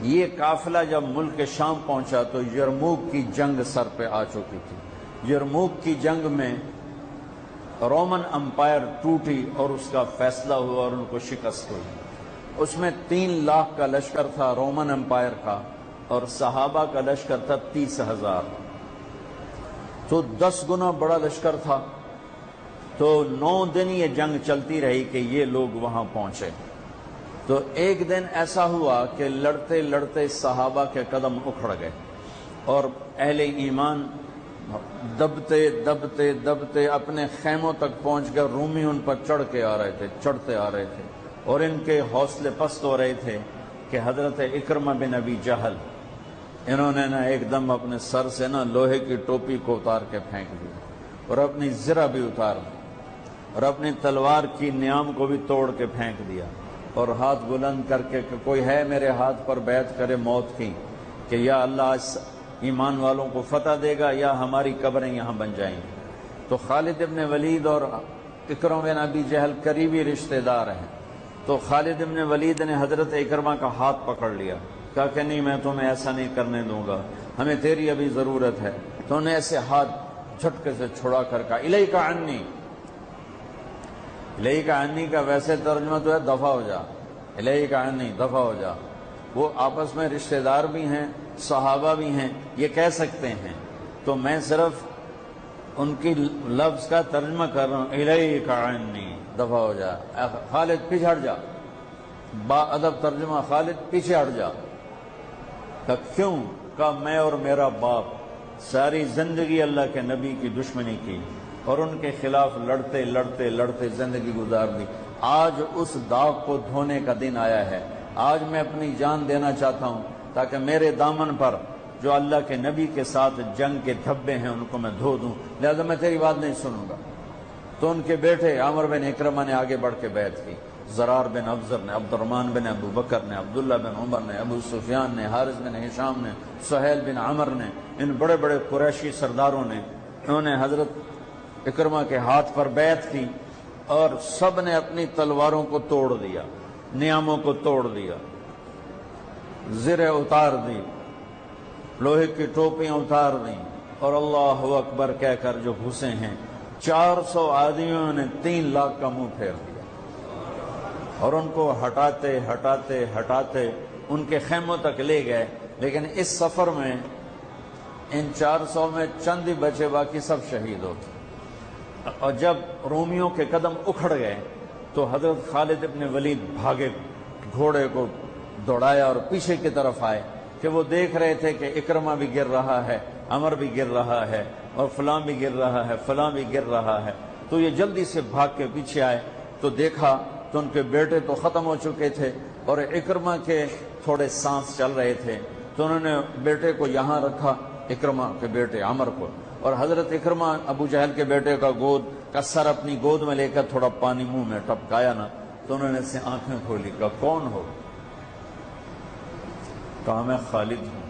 یہ قافلہ جب ملک شام پہنچا تو یرموک کی جنگ سر پہ آ چکی تھی۔ یرموک کی جنگ میں رومن امپائر ٹوٹی اور اس کا فیصلہ ہوا اور ان کو شکست ہوئی۔ اس میں 3 لاکھ کا لشکر تھا رومن امپائر کا، اور صحابہ کا لشکر تھا 30,000، تو 10 گنا بڑا لشکر تھا۔ تو 9 دن یہ جنگ چلتی رہی کہ یہ لوگ وہاں پہنچے۔ تو ایک دن ایسا ہوا کہ لڑتے لڑتے صحابہ کے قدم اکھڑ گئے، اور اہل ایمان دبتے دبتے دبتے اپنے خیموں تک پہنچ گئے۔ رومی ان پر چڑھ کے آ رہے تھے، چڑھتے آ رہے تھے، اور ان کے حوصلے پست ہو رہے تھے کہ حضرت اکرمہ بن ابی جہل انہوں نے ایک دم اپنے سر سے لوہے کی ٹوپی کو اتار کے پھینک دی، اور اپنی زرہ بھی اتار دی، اور اپنی تلوار کی نیام کو بھی توڑ کے پھینک دیا، اور ہاتھ بلند کر کے کہ کوئی ہے میرے ہاتھ پر بیعت کرے موت کی کہ یا اللہ اس ایمان والوں کو فتح دے گا یا ہماری قبریں یہاں بن جائیں گی۔ تو خالد ابن ولید اور اکرمہ بن ابی جہل قریبی رشتہ دار ہیں، تو خالد ابن ولید نے حضرت اکرمہ کا ہاتھ پکڑ لیا، کہا کہ نہیں میں تمہیں ایسا نہیں کرنے دوں گا، ہمیں تیری ابھی ضرورت ہے۔ تو انہیں ایسے ہاتھ جھٹکے سے چھڑا کر کہا الیک عنی۔ الیک عنی کا ویسے ترجمہ تو ہے دفع ہو جا، الیک عنی دفع ہو جا۔ وہ آپس میں رشتہ دار بھی ہیں، صحابہ بھی ہیں، یہ کہہ سکتے ہیں، تو میں صرف ان کی لفظ کا ترجمہ کر رہا ہوں، الیک عنی دفع ہو جا، خالد پیچھے ہٹ جا۔ با ادب ترجمہ خالد پیچھے ہٹ جا۔ کہ کیوں؟ کہ میں اور میرا باپ ساری زندگی اللہ کے نبی کی دشمنی کی اور ان کے خلاف لڑتے لڑتے لڑتے زندگی گزار دی۔ آج اس داغ کو دھونے کا دن آیا ہے، آج میں اپنی جان دینا چاہتا ہوں تاکہ میرے دامن پر جو اللہ کے نبی کے ساتھ جنگ کے دھبے ہیں ان کو میں دھو دوں، لہذا میں تیری بات نہیں سنوں گا۔ تو ان کے بیٹے عامر بن اکرمہ نے آگے بڑھ کے بیعت کی، زرار بن ابزر نے، عبد الرحمن بن ابو بکر نے، عبداللہ بن عمر نے، ابو سفیان نے، حارث بن ہشام نے، سہیل بن عمر نے، ان بڑے بڑے قریشی سرداروں نے، انہوں نے حضرت اکرمہ کے ہاتھ پر بیعت کی، اور سب نے اپنی تلواروں کو توڑ دیا، نیاموں کو توڑ دیا، زریں اتار دی، لوہے کی ٹوپیاں اتار دیں، اور اللہ اکبر کہہ کر جو گھسے ہیں 400 آدمیوں نے 3 لاکھ کا منہ پھیر دیا، اور ان کو ہٹاتے ہٹاتے ہٹاتے ان کے خیموں تک لے گئے۔ لیکن اس سفر میں ان 400 میں چند ہی بچے، باقی سب شہید ہو گئے۔ اور جب رومیوں کے قدم اکھڑ گئے تو حضرت خالد ابن ولید بھاگے، گھوڑے کو دوڑایا اور پیچھے کی طرف آئے، کہ وہ دیکھ رہے تھے کہ اکرمہ بھی گر رہا ہے، عمر بھی گر رہا ہے، اور فلاں بھی گر رہا ہے، فلاں بھی گر رہا ہے۔ تو یہ جلدی سے بھاگ کے پیچھے آئے تو دیکھا تو ان کے بیٹے تو ختم ہو چکے تھے، اور اکرمہ کے تھوڑے سانس چل رہے تھے، تو انہوں نے بیٹے کو یہاں رکھا، اکرمہ کے بیٹے عمر کو، اور حضرت اکرمہ ابو جہل کے بیٹے کا سر اپنی گود میں لے کر تھوڑا پانی منہ میں ٹپکایا نا، تو انہوں نے سے آنکھیں کھولی، کہا کون ہو؟ کہا میں خالد ہوں۔